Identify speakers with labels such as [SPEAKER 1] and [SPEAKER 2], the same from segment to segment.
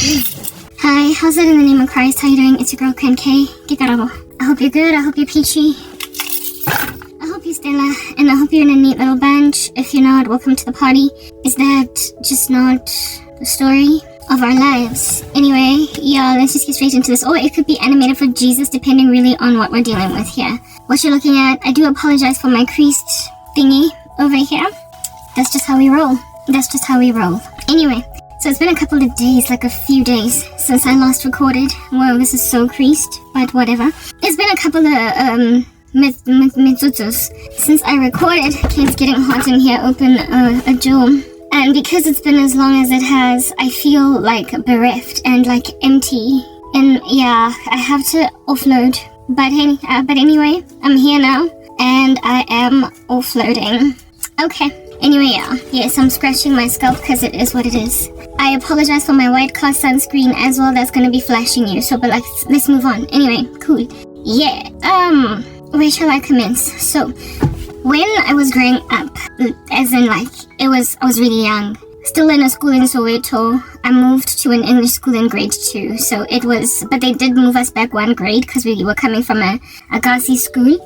[SPEAKER 1] Hi, how's it in the name of Christ? How you doing? It's your girl, Kren K. I hope you're good. I hope you're peachy. I hope you're Stella. And I hope you're in a neat little bunch. If you're not, welcome to the party. Is that just not the story of our lives? Anyway, yeah, let's just get straight into this. Or it could be animated for Jesus, depending really on what we're dealing with here. What you're looking at, I do apologize for my creased thingy over here. That's just how we roll. Anyway, so it's been a couple of days, like a few days, since I last recorded. Whoa, this is so creased, but whatever. It's been a couple of mitzutzos since I recorded. It's getting hot in here. Open a door. And because it's been as long as it has, I feel like bereft and like empty. And yeah, I have to offload. But anyway, I'm here now, and I am offloading. Okay. Anyway, yes, I'm scratching my scalp because it is what it is. I apologize for my white cast sunscreen as well. That's going to be flashing you. So, but let's move on. Anyway, cool. Yeah. Where shall I commence? So, when I was growing up, as in I was really young, still in a school in Soweto, I moved to an English school in grade 2. So it was, but they did move us back one grade because we were coming from a Gasi school.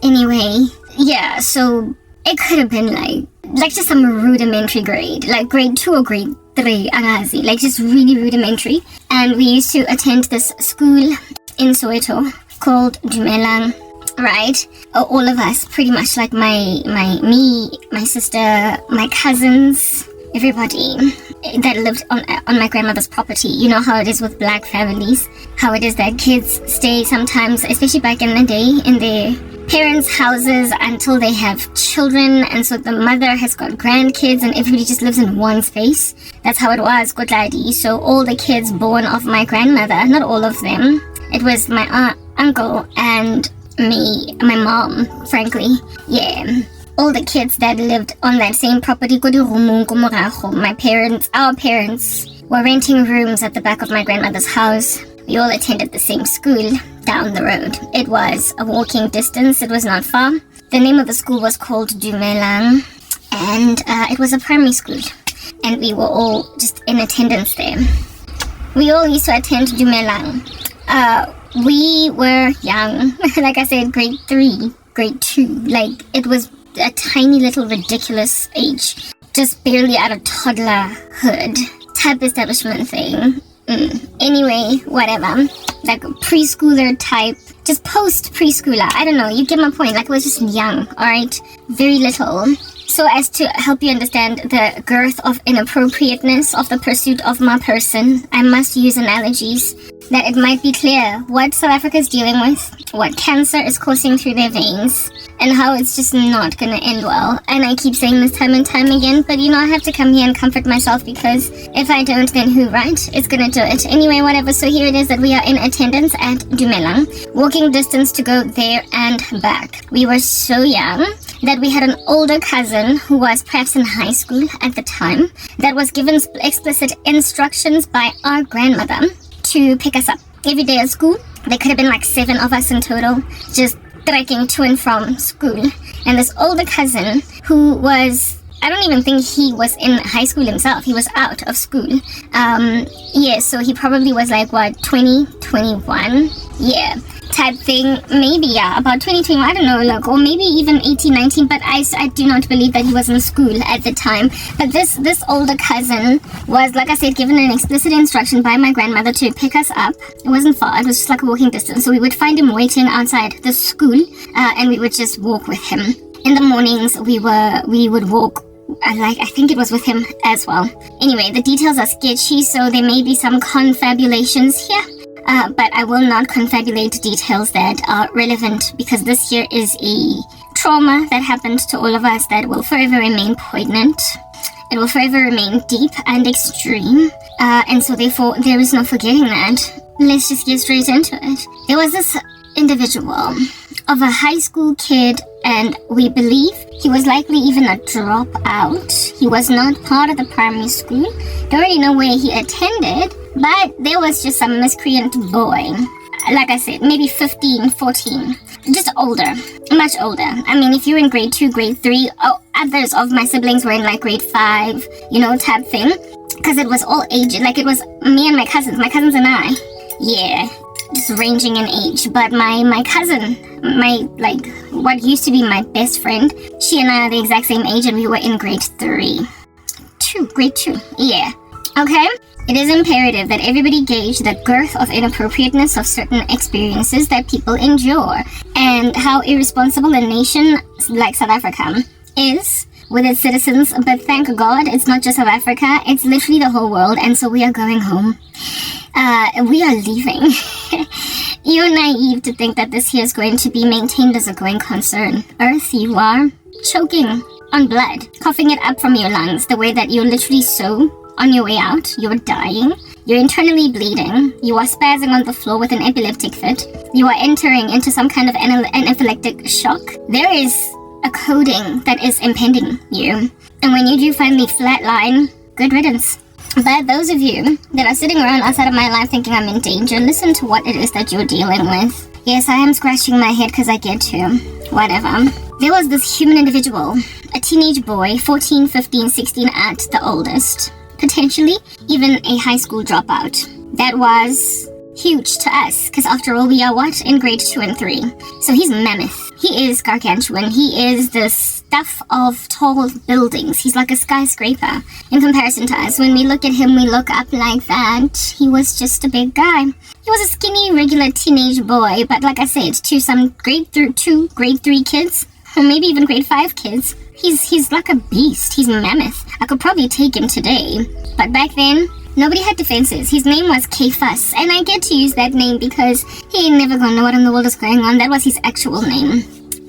[SPEAKER 1] Anyway, yeah, so it could have been like just some rudimentary grade, like grade 2 or grade 3, Agazi, like just really rudimentary. And we used to attend this school in Soweto called Dumelang, right? All of us, pretty much, like me, my sister, my cousins, everybody that lived on my grandmother's property. You know how it is with black families, how it is that kids stay sometimes, especially back in the day, in their parents' houses until they have children, and so the mother has got grandkids and everybody just lives in one space. That's how it was, Kotladi. So all the kids born of my grandmother, not all of them, it was my aunt, uncle, and me, my mom, frankly, yeah. All the kids that lived on that same property, our parents were renting rooms at the back of my grandmother's house. We all attended the same school down the road. It was a walking distance. It was not far. The name of the school was called Dumelang, and it was a primary school, and we were all just in attendance there. We all used to attend Dumelang. We were young, like I said, grade 3, grade 2. Like, it was a tiny little ridiculous age, just barely out of toddlerhood type establishment thing. Anyway, whatever, like preschooler type, just post preschooler, I don't know, you get my point. Like, I was just young, alright, very little. So as to help you understand the girth of inappropriateness of the pursuit of my person, I must use analogies that it might be clear what South Africa is dealing with, what cancer is coursing through their veins, and how it's just not gonna end well. And I keep saying this time and time again, but you know, I have to come here and comfort myself, because if I don't, then who, right? It's gonna do it. Anyway, whatever. So here it is that we are in attendance at Dumelang, walking distance to go there and back. We were so young that we had an older cousin who was perhaps in high school at the time that was given explicit instructions by our grandmother to pick us up every day at school. There could have been like 7 of us in total, just trekking to and from school. And this older cousin, who was, I don't even think he was in high school himself. He was out of school. Yeah, so he probably was like, what, 20, 21? Yeah, type thing. Maybe, yeah, about 20, 21, I don't know, like, or maybe even 18, 19, but I do not believe that he was in school at the time. But this older cousin was, like I said, given an explicit instruction by my grandmother to pick us up. It wasn't far, it was just like a walking distance. So we would find him waiting outside the school, and we would just walk with him. In the mornings, we would walk, like, I think it was with him as well. Anyway, the details are sketchy, so there may be some confabulations here. But I will not confabulate details that are relevant, because this here is a trauma that happened to all of us that will forever remain poignant. It will forever remain deep and extreme. And so therefore, there is no forgetting that. Let's just get straight into it. There was this individual of a high school kid, and we believe he was likely even a dropout. He was not part of the primary school. Don't really know where he attended, but there was just some miscreant boy. Like I said, maybe 15, 14. Just older. Much older. I mean, if you're in grade 2, grade 3, others of my siblings were in like grade 5, you know, type thing. because it was all age. Like, it was me and my cousins and I. Yeah, just ranging in age. But my cousin, what used to be my best friend, she and I are the exact same age, and we were in grade 2, yeah. Okay? It is imperative that everybody gauge the girth of inappropriateness of certain experiences that people endure, and how irresponsible a nation like South Africa is with its citizens. But thank God it's not just South Africa, it's literally the whole world, and so we are going home. We are leaving. You're naive to think that this here is going to be maintained as a going concern. Earth, you are choking on blood, coughing it up from your lungs, the way that you're literally so on your way out. You're dying. You're internally bleeding. You are spazzing on the floor with an epileptic fit. You are entering into some kind of anaphylactic shock. There is a coding that is impending you. And when you do finally flatline, good riddance. But those of you that are sitting around outside of my life thinking I'm in danger, listen to what it is that you're dealing with. Yes, I am scratching my head because I get to. Whatever. There was this human individual, a teenage boy, 14, 15, 16 at the oldest. Potentially even a high school dropout. That was huge to us, because after all, we are what? In grade 2 and 3. So he's mammoth. He is gargantuan. He is the stuff of tall buildings. He's like a skyscraper in comparison to us. When we look at him, we look up like that. He was just a big guy. He was a skinny, regular teenage boy, but like I said, to some grade 2, grade 3 kids, or maybe even grade 5 kids, he's like a beast. He's mammoth. I could probably take him today. But back then, nobody had defenses. His name was K-Fuss, and I get to use that name because he ain't never gonna know what in the world is going on. That was his actual name.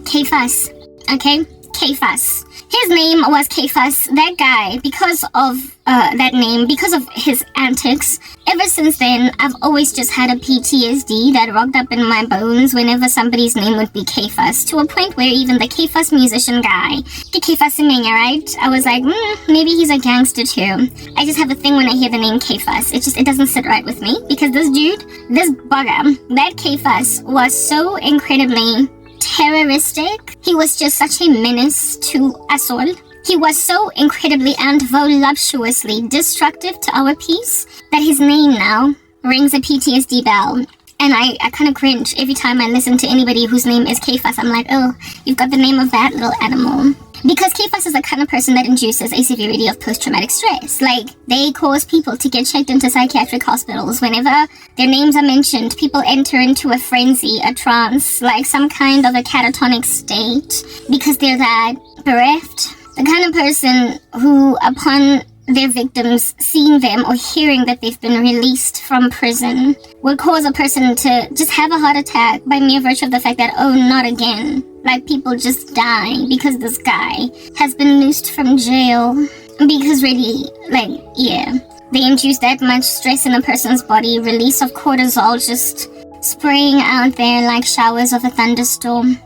[SPEAKER 1] K-Fuss. Okay? K-Fuss. His name was K-Fuss. That guy, because of that name, because of his antics, ever since then, I've always just had a PTSD that rocked up in my bones whenever somebody's name would be K-Fuss, to a point where even the K-Fuss musician guy, the K-Fuss singer, right? I was like, maybe he's a gangster too. I just have a thing when I hear the name K-Fuss. It doesn't sit right with me, because this dude, this bugger, that K-Fuss was so incredibly terroristic. He was just such a menace to us all. He was so incredibly and voluptuously destructive to our peace that his name now rings a PTSD bell. And I kind of cringe every time I listen to anybody whose name is K-Fuss. I'm like, oh, you've got the name of that little animal. Because K-Fuss is the kind of person that induces a severity of post-traumatic stress. Like, they cause people to get checked into psychiatric hospitals. Whenever their names are mentioned, people enter into a frenzy, a trance, like some kind of a catatonic state, because they're that bereft. The kind of person who, upon their victims seeing them or hearing that they've been released from prison, would cause a person to just have a heart attack by mere virtue of the fact that, oh, not again. Like, people just die because this guy has been loosed from jail. Because really, like, yeah, they induce that much stress in a person's body, release of cortisol just spraying out there like showers of a thunderstorm,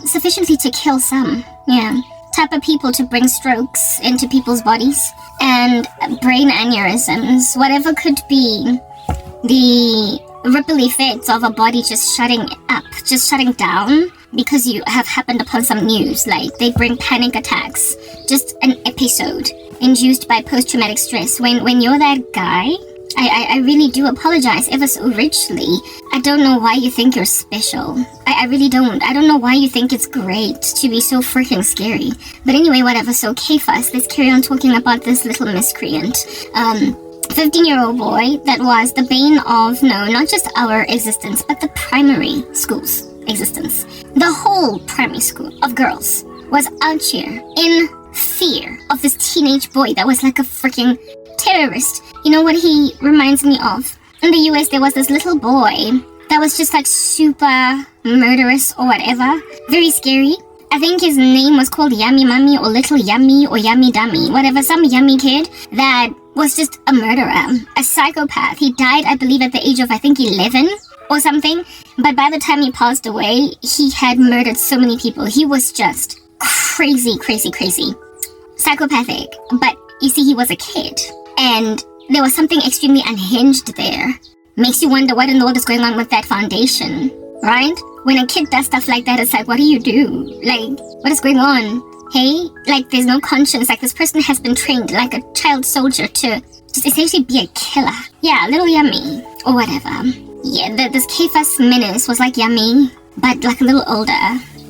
[SPEAKER 1] sufficiently to kill some, yeah. Type of people to bring strokes into people's bodies, and brain aneurysms, whatever could be the ripple effects of a body just shutting up, just shutting down because you have happened upon some news. Like, they bring panic attacks, just an episode induced by post-traumatic stress. When you're that guy, I really do apologize ever so richly. I don't know why you think you're special. I really don't. I don't know why you think it's great to be so freaking scary. But anyway, whatever. So K-Fuss, let's carry on talking about this little miscreant. 15-year-old boy that was the bane of, no, not just our existence, but the primary school's existence. The whole primary school of girls was out here in fear of this teenage boy that was like a freaking terrorist. You know what he reminds me of? In the US, there was this little boy that was just like super murderous or whatever. Very scary. I think his name was called Yummy Mummy or Little Yummy or Yummy Dummy. Whatever, some yummy kid that was just a murderer. A psychopath. He died, I believe, at the age of, I think, 11 or something. But by the time he passed away, he had murdered so many people. He was just crazy, crazy, crazy. Psychopathic. But you see, he was a kid. And there was something extremely unhinged there. Makes you wonder what in the world is going on with that foundation, right? When a kid does stuff like that, it's like, what do you do? Like, what is going on? Hey? Like, there's no conscience. Like, this person has been trained like a child soldier to just essentially be a killer. Yeah, a little yummy, or whatever. Yeah, this Cephas menace was like yummy, but like a little older,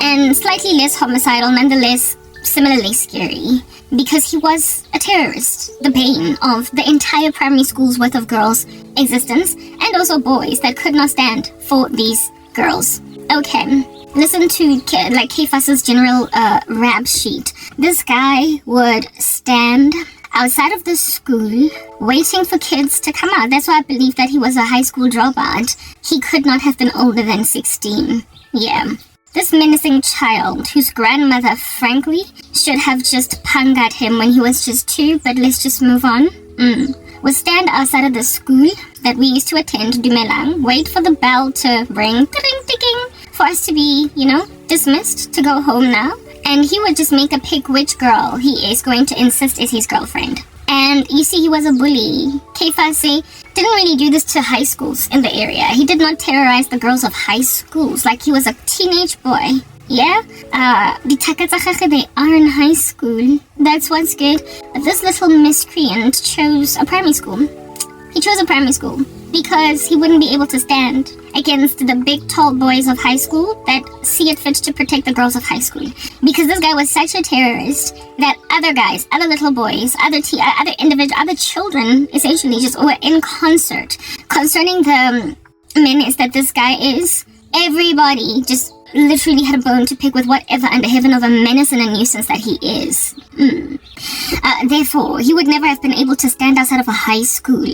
[SPEAKER 1] and slightly less homicidal, nonetheless similarly scary, because he was a terrorist, the bane of the entire primary school's worth of girls' existence, and also boys that could not stand for these girls. Okay, listen to like Cephas's general rap sheet. This guy would stand outside of the school waiting for kids to come out. That's why I believe that he was a high school dropout. He could not have been older than 16. Yeah. This menacing child, whose grandmother, frankly, should have just pungaed him when he was just 2, but let's just move on, would stand outside of the school that we used to attend, Dumelang, wait for the bell to ring, ding, for us to be, dismissed to go home now. And he would just make a pick which girl he is going to insist is his girlfriend. And you see, he was a bully. Cephas didn't really do this to high schools in the area. He did not terrorize the girls of high schools like he was a teenage boy. Yeah? The Takatsakake, they are in high school. That's what's good. But this little miscreant chose a primary school. He chose a primary school because he wouldn't be able to stand against the big tall boys of high school that see it fit to protect the girls of high school. Because this guy was such a terrorist that other guys, other little boys, other individuals, other children essentially just were in concert concerning the menace that this guy is. Everybody just literally had a bone to pick with whatever under heaven of a menace and a nuisance that he is. Therefore, he would never have been able to stand outside of a high school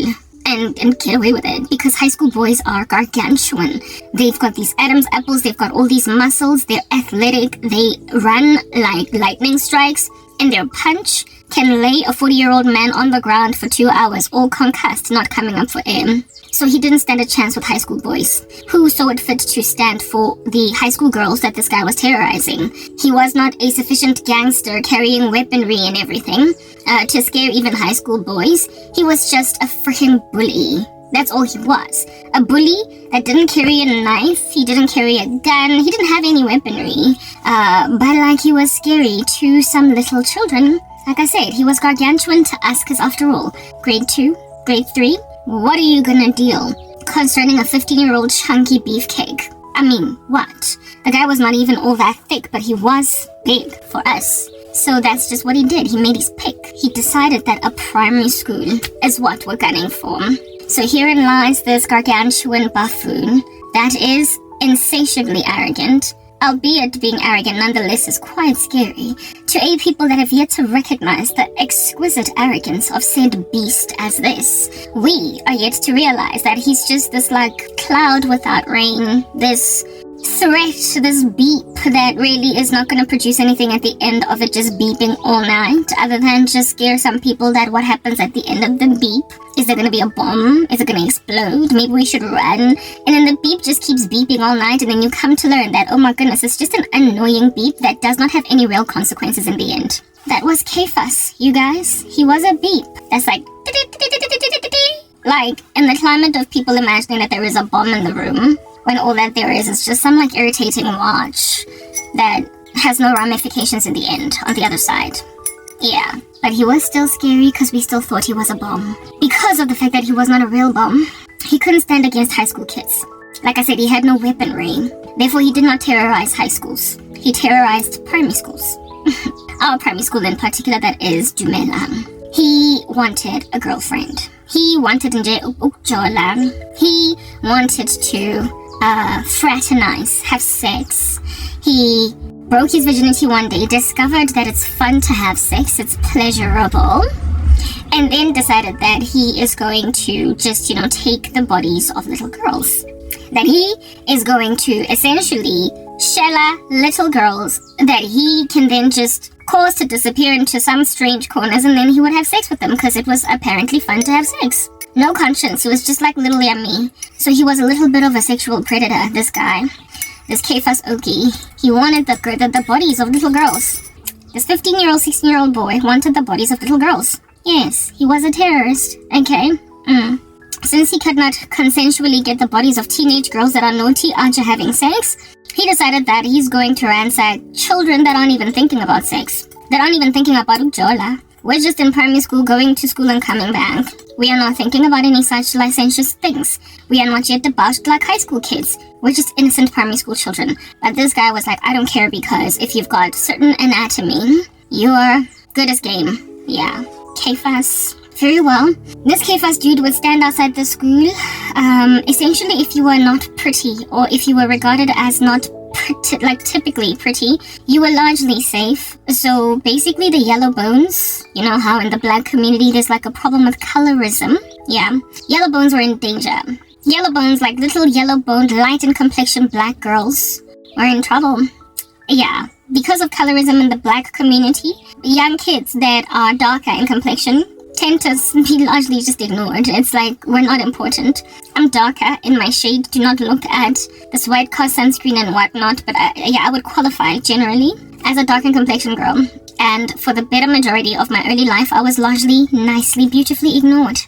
[SPEAKER 1] and get away with it, because high school boys are gargantuan. They've got these Adam's apples, they've got all these muscles, they're athletic, they run like lightning strikes, and their punch can lay a 40-year-old man on the ground for 2 hours, all concussed, not coming up for air. So he didn't stand a chance with high school boys, who saw it fit to stand for the high school girls that this guy was terrorizing. He was not a sufficient gangster carrying weaponry and everything to scare even high school boys. He was just a freaking bully. That's all he was. A bully that didn't carry a knife, he didn't carry a gun, he didn't have any weaponry. But like, he was scary to some little children. Like I said, he was gargantuan to us, because after all, grade 2, grade 3, what are you gonna deal concerning a 15-year-old chunky beefcake? I mean, what? The guy was not even all that thick, but he was big for us. So that's just what he did. He made his pick. He decided that a primary school is what we're gunning for. So herein lies this gargantuan buffoon that is insatiably arrogant, albeit being arrogant nonetheless is quite scary to a people that have yet to recognize the exquisite arrogance of said beast as this. We are yet to realize that he's just this like cloud without rain, this threat, this beep that really is not going to produce anything at the end of it just beeping all night, other than just scare some people that what happens at the end of the beep. Is there going to be a bomb? Is it going to explode? Maybe we should run. And then the beep just keeps beeping all night, and then you come to learn that, oh my goodness, it's just an annoying beep that does not have any real consequences in the end. That was Cephas, you guys. He was a beep. That's like in the climate of people imagining that there is a bomb in the room, when all that there is just some like irritating watch that has no ramifications in the end on the other side. Yeah, but he was still scary because we still thought he was a bomb. Because of the fact that he was not a real bomb, he couldn't stand against high school kids. Like I said, he had no weaponry. Therefore, he did not terrorize high schools. He terrorized primary schools. Our primary school in particular, that is Dumelang. He wanted a girlfriend. He wanted nje ukujola. He wanted to fraternize, have sex. He broke his virginity one day, discovered that it's fun to have sex, it's pleasurable, and then decided that he is going to just, take the bodies of little girls. That he is going to essentially shella little girls that he can then just cause to disappear into some strange corners, and then he would have sex with them because it was apparently fun to have sex. No conscience, he was just like little yummy. So he was a little bit of a sexual predator, this guy. This Cephas Oki. He wanted the bodies of little girls. This 15-year-old, 16-year-old boy wanted the bodies of little girls. Yes, he was a terrorist. Okay. Since he could not consensually get the bodies of teenage girls that are naughty after having sex, he decided that he's going to ransack children that aren't even thinking about sex. That aren't even thinking about ujola. We're just in primary school, going to school and coming back. We are not thinking about any such licentious things. We are not yet debauched like high school kids. We're just innocent primary school children. But this guy was like, I don't care, because if you've got certain anatomy, you're good as game. Yeah. Cephas. Very well. This Cephas dude would stand outside the school. Essentially, if you were not pretty, or if you were regarded as not typically pretty, you were largely safe. So basically the yellow bones, you know how in the black community there's like a problem with colorism? Yeah. Yellow bones were in danger. Yellow bones, like little yellow-boned, light in complexion black girls, were in trouble. Yeah. Because of colorism in the black community, young kids that are darker in complexion tend to be largely just ignored. It's like, we're not important. I'm darker in my shade. Do not look at this white car sunscreen and whatnot. But I would qualify generally as a dark in complexion girl. And for the better majority of my early life, I was largely, nicely, beautifully ignored.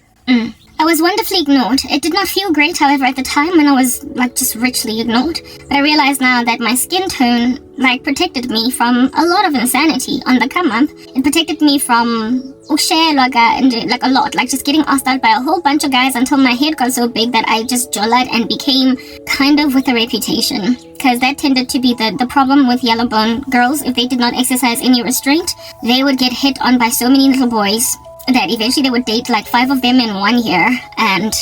[SPEAKER 1] I was wonderfully ignored. It did not feel great, however, at the time when I was, just richly ignored. But I realize now that my skin tone, protected me from a lot of insanity on the come-up. It protected me from a lot. Just getting asked out by a whole bunch of guys until my head got so big that I just jolled and became kind of with a reputation. Because that tended to be the problem with yellow bone girls. If they did not exercise any restraint, they would get hit on by so many little boys that eventually they would date 5 of them in 1 year, and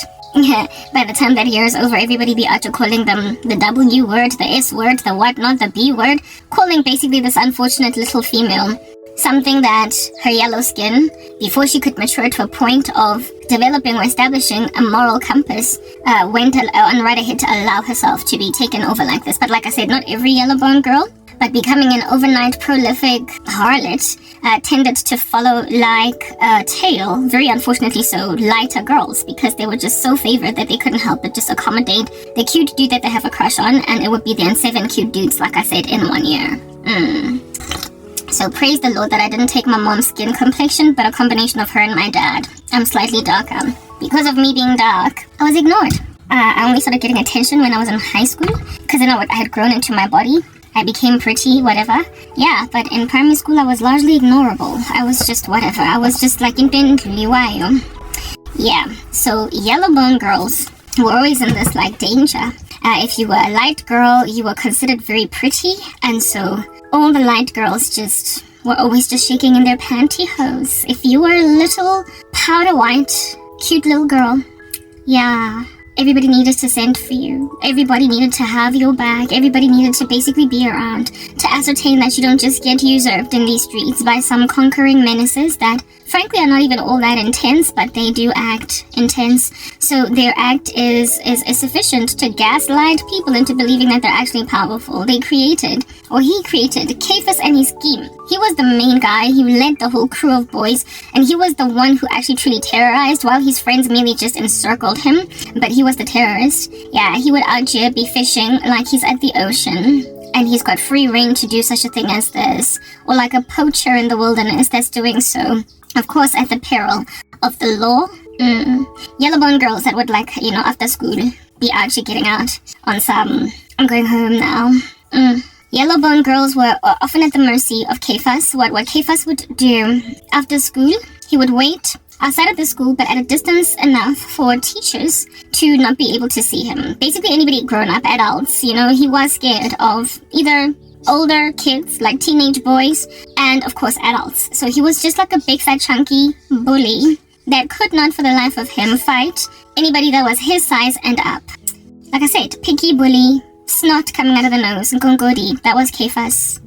[SPEAKER 1] by the time that year is over, everybody be out to calling them the W word, the S word, the whatnot, the B word, calling basically this unfortunate little female something that her yellow skin, before she could mature to a point of developing or establishing a moral compass, went on right ahead to allow herself to be taken over like this. But like I said, not every yellow bone girl, but becoming an overnight prolific harlot tended to follow like a tail, very unfortunately so, lighter girls, because they were just so favored that they couldn't help but just accommodate the cute dude that they have a crush on, and it would be then 7 cute dudes, like I said, in 1 year. So praise the Lord that I didn't take my mom's skin complexion, but a combination of her and my dad. I'm slightly darker. Because of me being dark, I was ignored. I only started getting attention when I was in high school, because I had grown into my body. I became pretty, whatever. Yeah, but in primary school, I was largely ignorable. I was just whatever. I was just intently wild. Yeah, so yellow bone girls were always in this danger. If you were a light girl, you were considered very pretty, and so all the light girls were always just shaking in their pantyhose. If you were a little powder white, cute little girl, yeah, everybody needed to send for you. Everybody needed to have your back. Everybody needed to basically be around to ascertain that you don't just get usurped in these streets by some conquering menaces that frankly are not even all that intense, but they do act intense. So their act is sufficient to gaslight people into believing that they're actually powerful. He created Cephas and his scheme. He was the main guy. He led the whole crew of boys, and he was the one who actually truly terrorized, while his friends merely just encircled him. But he was the terrorist. Yeah, he would out here be fishing like he's at the ocean, and he's got free reign to do such a thing as this, or like a poacher in the wilderness that's doing so, of course, at the peril of the law. Yellowbone girls that would after school be actually getting out on some, I'm going home now. Yellowbone girls were often at the mercy of Cephas. What Cephas would do after school, he would wait outside of the school, but at a distance enough for teachers to not be able to see him. Basically anybody grown-up adults, he was scared of either older kids, like teenage boys, and of course adults. So he was just like a big fat chunky bully that could not for the life of him fight anybody that was his size and up. Like I said, picky bully, snot coming out of the nose, gongodi, that was Cephas.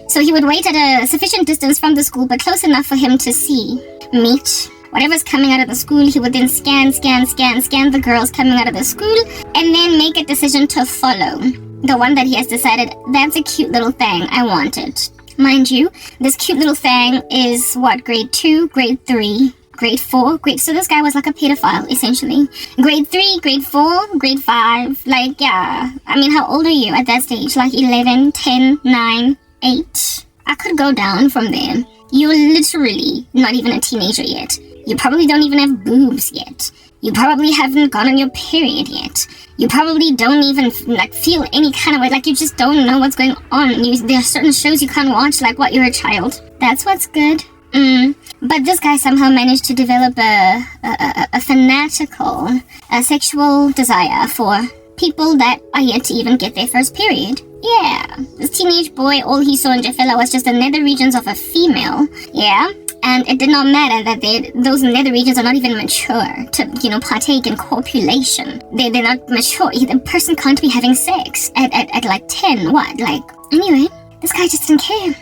[SPEAKER 1] So he would wait at a sufficient distance from the school, but close enough for him to see, meet, whatever's coming out of the school. He would then scan the girls coming out of the school, and then make a decision to follow the one that he has decided, that's a cute little thing, I want it. Mind you, this cute little thing is grade 2, grade 3, grade 4, so this guy was like a pedophile, essentially. Grade 3, grade 4, grade 5, how old are you at that stage? 11, 10, 9, 8. I could go down from there. You're literally not even a teenager yet. You probably don't even have boobs yet. You probably haven't gone on your period yet. You probably don't even feel any kind of way, you just don't know what's going on. There are certain shows you can't watch, you're a child. That's what's good. But this guy somehow managed to develop a fanatical sexual desire for people that are yet to even get their first period. Yeah, this teenage boy, all he saw in Jafela was just the nether regions of a female. Yeah, and it did not matter that those nether regions are not even mature to, partake in copulation. They're not mature. The person can't be having sex at like 10, anyway. This guy just didn't care.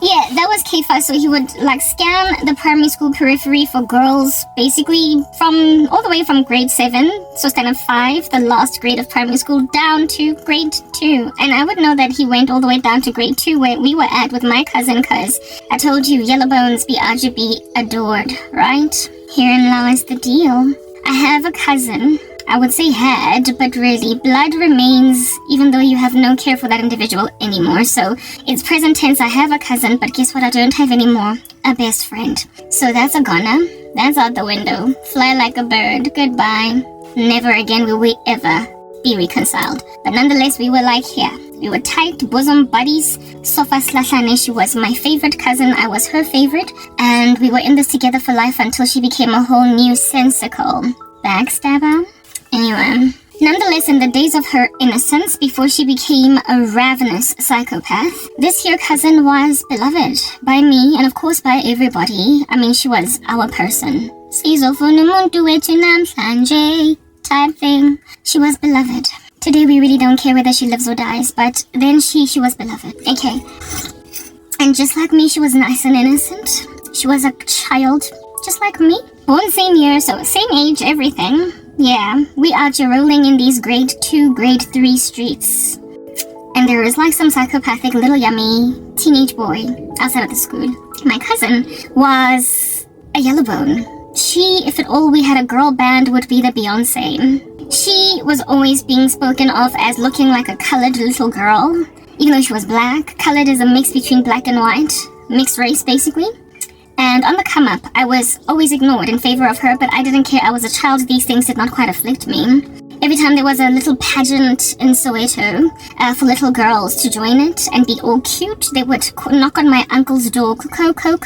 [SPEAKER 1] Yeah, that was K5, so he would scan the primary school periphery for girls, basically all the way from grade 7, so standard 5, the last grade of primary school, down to grade 2. And I would know that he went all the way down to grade 2, where we were at with my cousin, because I told you, yellow bones be RGB adored, right? Herein lies the deal. I have a cousin. I would say had, but really, blood remains even though you have no care for that individual anymore. So it's present tense, I have a cousin, but guess what I don't have anymore? A best friend. So that's a goner. That's out the window. Fly like a bird. Goodbye. Never again will we ever be reconciled. But nonetheless, we were here. We were tight, bosom buddies. Sofa Slahlane, she was my favorite cousin. I was her favorite. And we were in this together for life until she became a whole new sensical backstabber. Anyway, nonetheless, in the days of her innocence, before she became a ravenous psychopath, this here cousin was beloved by me and of course by everybody. I mean, she was our person. Type thing. She was beloved. Today we really don't care whether she lives or dies, but then she was beloved. Okay. And just like me, she was nice and innocent. She was a child, just like me. Born same year, so same age, everything. Yeah, we out here rolling in these grade 2, grade 3 streets. And there was some psychopathic little yummy teenage boy outside of the school. My cousin was a yellow bone. She, if at all we had a girl band, would be the Beyonce. She was always being spoken of as looking like a colored little girl. Even though she was black, colored is a mix between black and white. Mixed race, basically. And on the come up, I was always ignored in favor of her, but I didn't care. I was a child. These things did not quite afflict me. Every time there was a little pageant in Soweto for little girls to join it and be all cute, they would knock on my uncle's door. Coco,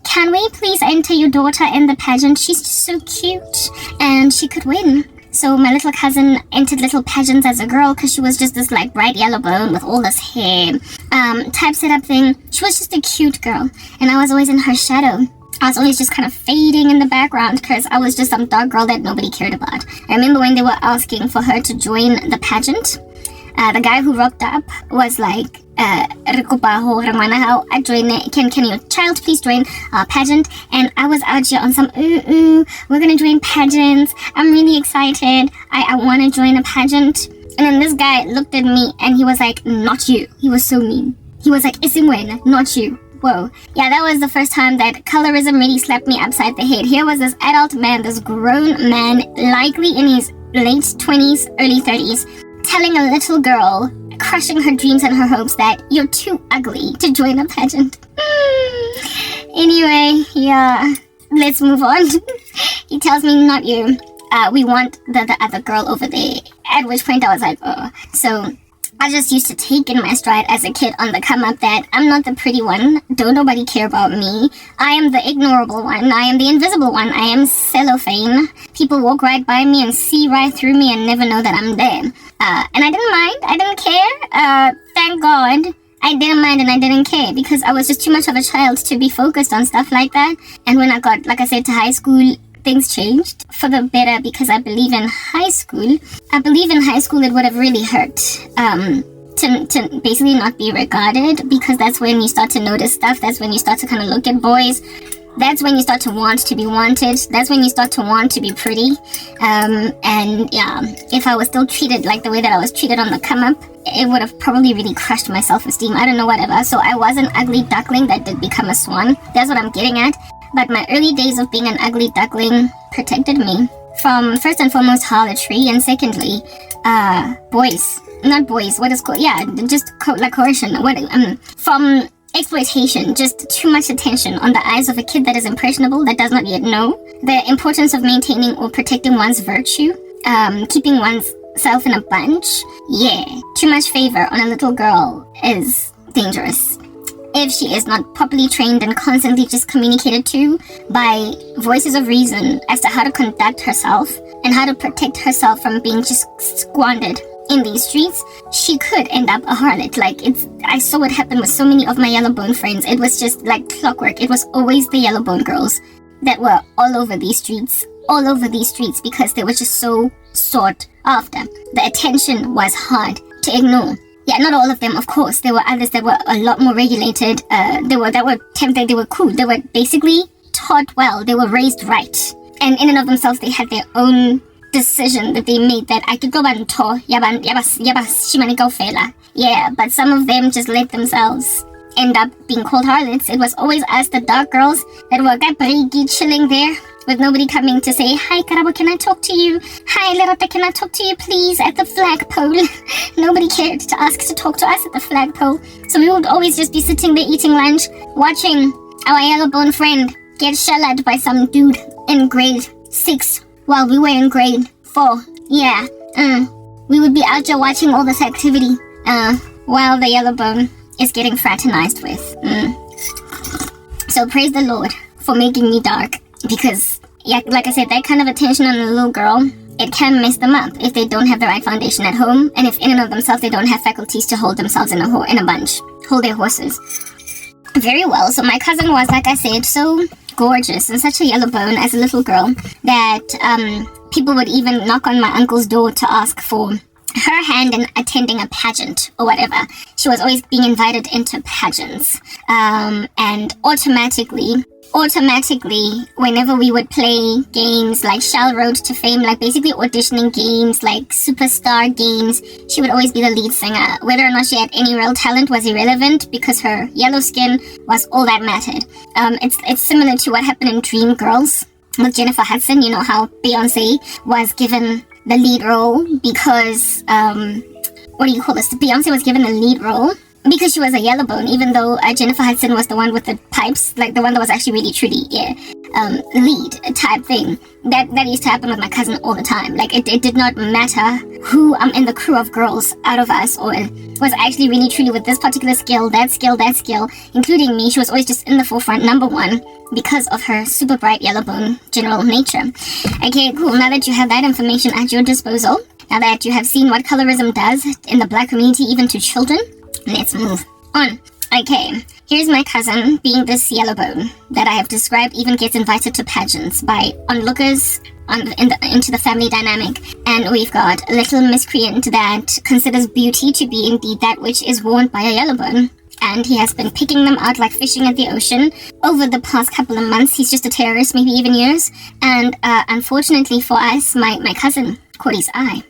[SPEAKER 1] can we please enter your daughter in the pageant? She's just so cute and she could win. So my little cousin entered little pageants as a girl because she was just this bright yellow bone with all this hair type setup thing. She was just a cute girl and I was always in her shadow. I was always just kind of fading in the background because I was just some dark girl that nobody cared about. I remember when they were asking for her to join the pageant, the guy who rocked up was like, can your child please join our pageant? And I was out here on some, we're gonna join pageants. I'm really excited. I want to join a pageant. And then this guy looked at me and he was like, not you. He was so mean. He was like, Isimwen, not you. Whoa. Yeah, that was the first time that colorism really slapped me upside the head. Here was this adult man, this grown man, likely in his late 20s, early 30s, telling a little girl, crushing her dreams and her hopes, that you're too ugly to join a pageant. Anyway, yeah, let's move on. He tells me, not you. We want the other girl over there. At which point I was like, oh. So I just used to take in my stride as a kid on the come up that I'm not the pretty one. Don't nobody care about me. I am the ignorable one. I am the invisible one. I am cellophane. People walk right by me and see right through me and never know that I'm there. And I didn't mind. I didn't care. Thank God. I didn't mind and I didn't care because I was just too much of a child to be focused on stuff like that. And when I got, like I said, to high school, things changed for the better because I believe in high school. I believe in high school it would have really hurt to basically not be regarded, because that's when you start to notice stuff. That's when you start to kind of look at boys. That's when you start to want to be wanted. That's when you start to want to be pretty. And yeah, if I was still treated like the way that I was treated on the come up, it would have probably really crushed my self-esteem. I don't know, whatever. So I was an ugly duckling that did become a swan. That's what I'm getting at. But my early days of being an ugly duckling protected me from, first and foremost, harlotry, and secondly, boys. Not boys, what is called, yeah, just coercion. From exploitation, just too much attention on the eyes of a kid that is impressionable, that does not yet know the importance of maintaining or protecting one's virtue, keeping oneself in a bunch. Yeah, too much favor on a little girl is dangerous. if she is not properly trained and constantly just communicated to by voices of reason as to how to conduct herself and how to protect herself from being just squandered in these streets, she could end up a harlot. I saw it happen with so many of my yellowbone friends. It was just like clockwork. It was always the yellowbone girls that were all over these streets because they were just so sought after. The attention was hard to ignore. Yeah, not all of them, of course. There were others that were a lot more regulated. They were tempted. They were cool. They were basically taught well. They were raised right. And in and of themselves, they had their own decision that they made that I could go and to yeah, but some of them just let themselves end up being called harlots. It was always us, the dark girls, that were chilling there with nobody coming to say, hi Karabo, can I talk to you? Hi Lerata, can I talk to you please? At the flagpole. Nobody cared to ask to talk to us at the flagpole. So we would always just be sitting there eating lunch, watching our yellowbone friend get shellaed by some dude in grade 6 while we were in grade 4. Yeah, we would be out there watching all this activity while the yellowbone is getting fraternized with. So praise the Lord for making me dark, because yeah, like I said, that kind of attention on a little girl, it can mess them up if they don't have the right foundation at home, and if in and of themselves they don't have faculties to hold themselves in a bunch, hold their horses. Very well. So my cousin was, like I said, so gorgeous and such a yellowbone as a little girl that people would even knock on my uncle's door to ask for her hand in attending a pageant or whatever. She was always being invited into pageants, and automatically, whenever we would play games like Shell Road to Fame, like basically auditioning games, like superstar games, she would always be the lead singer. Whether or not she had any real talent was irrelevant, because her yellow skin was all that mattered. It's similar to what happened in Dreamgirls with Jennifer Hudson. You know how Beyonce was given the lead role because, Beyonce was given the lead role because she was a yellowbone, even though Jennifer Hudson was the one with the pipes, like the one that was actually really truly, lead type thing. That used to happen with my cousin all the time. Like, it did not matter who in the crew of girls out of us or was actually really truly with this particular skill, that skill, including me. She was always just in the forefront, number one, because of her super bright yellowbone general nature. Okay, cool. Now that you have that information at your disposal, now that you have seen what colorism does in the black community, even to children, let's move on. Okay, here's my cousin, being this yellowbone that I have described, even gets invited to pageants by onlookers into the family dynamic. And we've got a little miscreant that considers beauty to be indeed that which is worn by a yellowbone. And he has been picking them out like fishing at the ocean over the past couple of months. He's just a terrorist, maybe even years. And unfortunately for us, my cousin caught his eye.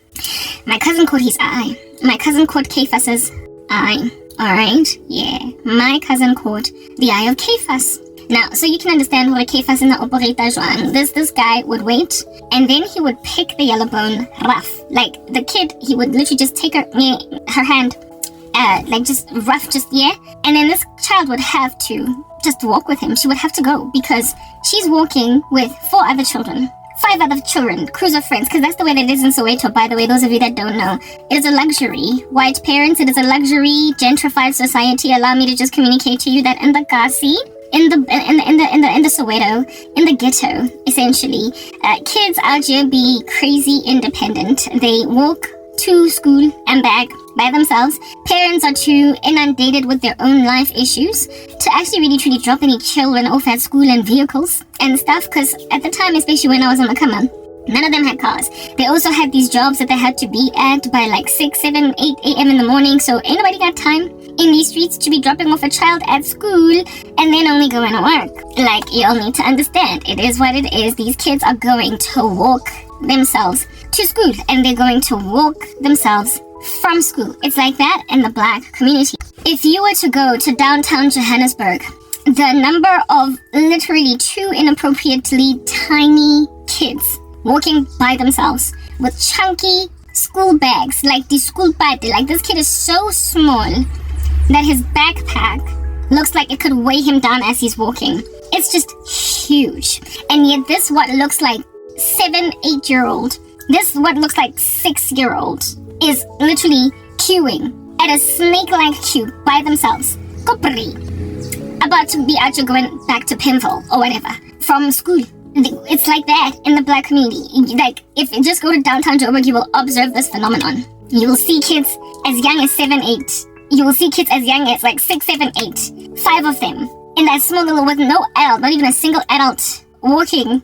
[SPEAKER 1] My cousin caught his eye. My cousin caught Cephas's eye. Alright, yeah. My cousin caught the eye of Cephas. Now, so you can understand what a Cephas in the operator joan. This guy would wait, and then he would pick the yellowbone rough. Like, the kid, he would literally just take her hand, just rough, and then this child would have to just walk with him. She would have to go, because she's walking with 4 other children. 5 other children, crews of friends, because that's the way that it is in Soweto, by the way, those of you that don't know. It is a luxury. White parents, it is a luxury, gentrified society. Allow me to just communicate to you that in the Kasi, in the Soweto, in the ghetto, essentially, kids out here be crazy independent. They walk to school and back by themselves. Parents are too inundated with their own life issues to actually really truly drop any children off at school and vehicles and stuff, because at the time, especially when I was on the come up, none of them had cars. They also had these jobs that they had to be at by like 6, 7, 8 a.m. in the morning, so ain't nobody got time in these streets to be dropping off a child at school and then only going to work. Like, you all need to understand, it is what it is. These kids are going to walk themselves to school, and they're going to walk themselves from school. It's like that in the black community. If you were to go to downtown Johannesburg, the number of literally 2 inappropriately tiny kids walking by themselves with chunky school bags, like the school bag, like this kid is so small that his backpack looks like it could weigh him down as he's walking. It's just huge. And yet this what looks like 7, 8-year-old, this what looks like 6-year-old is literally queuing at a snake-like queue by themselves. Kopri. about to be out, you're going back to Penville or whatever from school. It's like that in the black community. Like, if you just go to downtown Joburg, you will observe this phenomenon. You will see kids as young as 7, 8. You will see kids as young as like 6, 7, 8. 5 of them in that small little, with no adult, not even a single adult, walking,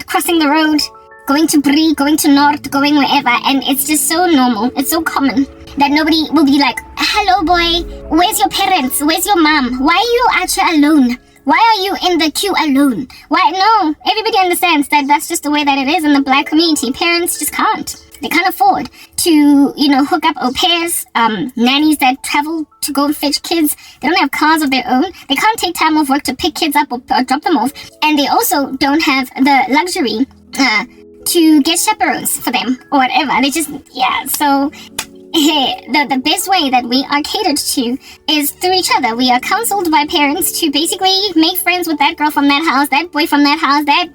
[SPEAKER 1] crossing the road, going to Brie, going to North, going wherever. And it's just so normal. It's so common that nobody will be like, hello boy, where's your parents? Where's your mom? Why are you out here alone? Why are you in the queue alone? Why? No, everybody understands that that's just the way that it is in the black community. Parents just can't. They can't afford to, hook up au pairs, nannies that travel to go fetch kids. They don't have cars of their own. They can't take time off work to pick kids up or drop them off. And they also don't have the luxury to get chaperones for them or whatever. They just, so the best way that we are catered to is through each other. We are counseled by parents to basically make friends with that girl from that house, that boy from that house, that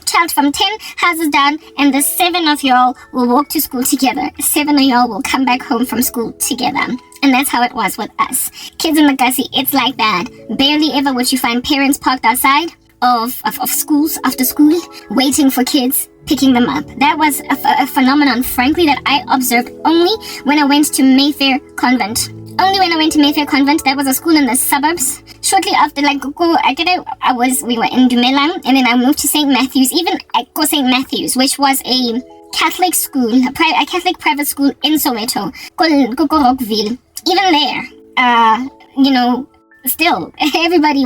[SPEAKER 1] child from 10 houses down, and the 7 of y'all will walk to school together. 7 of y'all will come back home from school together. And that's how it was with us. Kids in the Gussie, it's like that. Barely ever would you find parents parked outside of schools after school, waiting for kids, picking them up. That was a phenomenon, frankly, that I observed only when I went to Mayfair Convent. Only when I went to Mayfair Convent. That was a school in the suburbs. Shortly after, we were in Dumelang, and then I moved to St. Matthew's. Even at St. Matthew's, which was a Catholic school, a Catholic private school in Soweto, Rockville. Even there, still, everybody,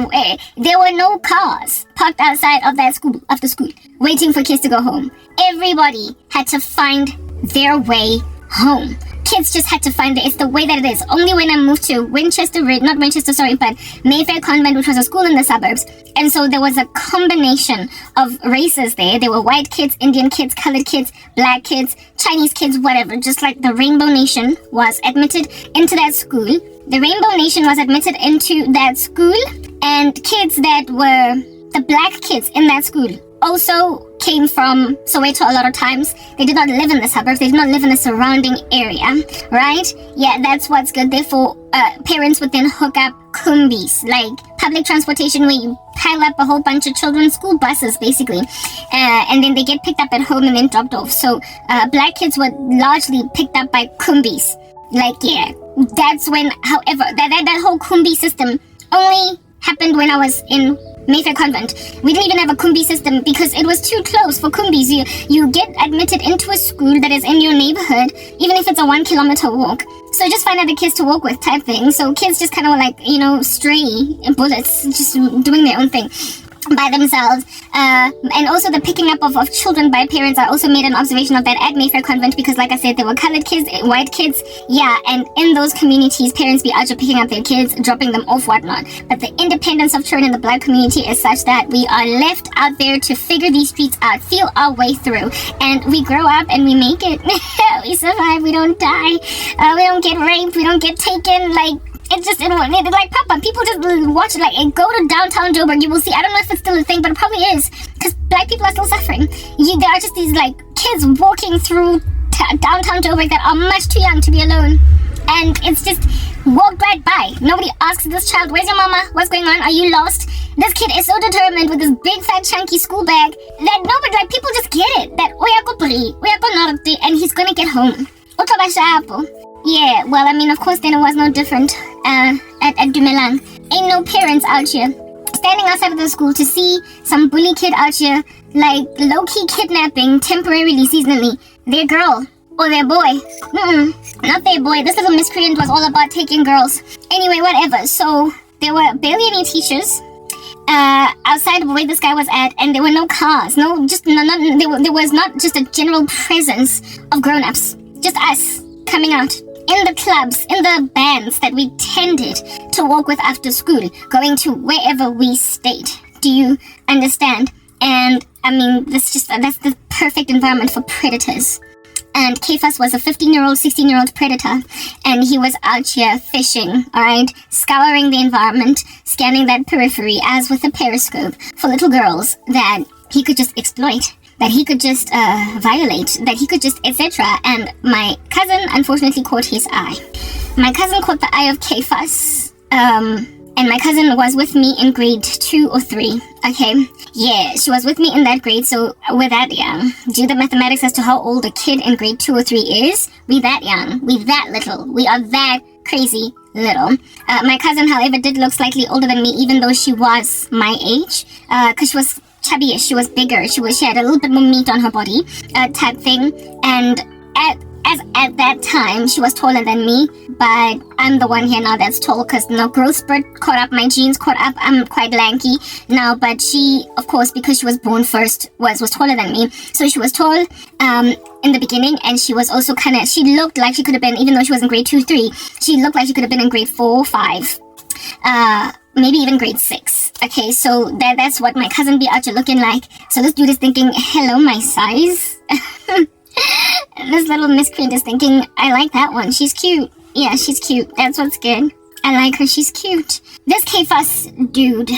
[SPEAKER 1] there were no cars parked outside of that school, after school, waiting for kids to go home. Everybody had to find their way home. Kids just had to find it. It's the way that it is. Only when I moved to Mayfair Convent, which was a school in the suburbs. And so there was a combination of races there. There were white kids, Indian kids, colored kids, black kids, Chinese kids, whatever. Just like the Rainbow Nation was admitted into that school. The Rainbow Nation was admitted into that school, and kids that were the black kids in that school also came from Soweto a lot of times. They did not live in the suburbs. They did not live in the surrounding area, right? Yeah, that's what's good. Therefore, parents would then hook up kumbis, like public transportation where you pile up a whole bunch of children, school buses basically, and then they get picked up at home and then dropped off. So black kids were largely picked up by kumbis. That's when, however, that whole kumbi system only happened when I was in Mayfair Convent. We didn't even have a kumbi system because it was too close for kumbis. You get admitted into a school that is in your neighborhood, even if it's a 1 kilometer walk. So just find other kids to walk with type thing. So kids just kind of were stray bullets, just doing their own thing by themselves. And also the picking up of children by parents. I also made an observation of that at Mayfair Convent because, like I said, there were colored kids, white kids. Yeah, and in those communities, parents be out picking up their kids, dropping them off, whatnot. But the independence of children in the black community is such that we are left out there to figure these streets out, feel our way through. And we grow up and we make it. We survive, we don't die. We don't get raped, we don't get taken, it's just, like, Papa, people just watch it, go to downtown Joburg, you will see, I don't know if it's still a thing, but it probably is, because black people are still suffering. There are just these, kids walking through downtown Joburg that are much too young to be alone, and it's just walked right by. Nobody asks this child, where's your mama, what's going on, are you lost? This kid is so determined with this big, fat, chunky school bag, that nobody, people just get it, that uyako Brie, uyako Norte, and he's gonna get home. Yeah, well, of course, then it was no different at Dumelang. Ain't no parents out here standing outside of the school to see some bully kid out here, low-key kidnapping temporarily, seasonally, their girl or their boy. Not their boy. This little miscreant was all about taking girls. Anyway, whatever. So there were barely any teachers outside of where this guy was at, and there were no cars. There was not just a general presence of grown-ups. Just us coming out. In the clubs, in the bands that we tended to walk with after school, going to wherever we stayed. Do you understand? And that's the perfect environment for predators. And Kefas was a 15-year-old, 16-year-old predator, and he was out here fishing, alright, scouring the environment, scanning that periphery as with a periscope for little girls that he could just exploit, that he could just violate, that he could just etc. And my cousin unfortunately caught his eye. My cousin caught the eye of Kefas, and And my cousin was with me in grade 2 or 3. Okay, yeah, she was with me in that grade. So we're that young. Do the mathematics as to how old a kid in grade 2 or 3 is. We that young. We that little. We are that crazy little. My cousin, however, did look slightly older than me, even though she was my age, because she was chubby-ish, she was bigger, she had a little bit more meat on her body, type thing. And at that time, she was taller than me, but I'm the one here now that's tall, because growth spurt caught up, my genes caught up. I'm quite lanky now, but she, of course, because she was born first, was taller than me. So she was tall in the beginning, and she was also she looked like she could have been, even though she was in grade 2, 3, she looked like she could have been in grade 4, 5, maybe even grade 6. Okay, so that's what my cousin be out here looking like. So this dude is thinking, hello, my size. This little miscreant is thinking, I like that one. She's cute. Yeah, she's cute. That's what's good. I like her. She's cute. This K-Fuss dude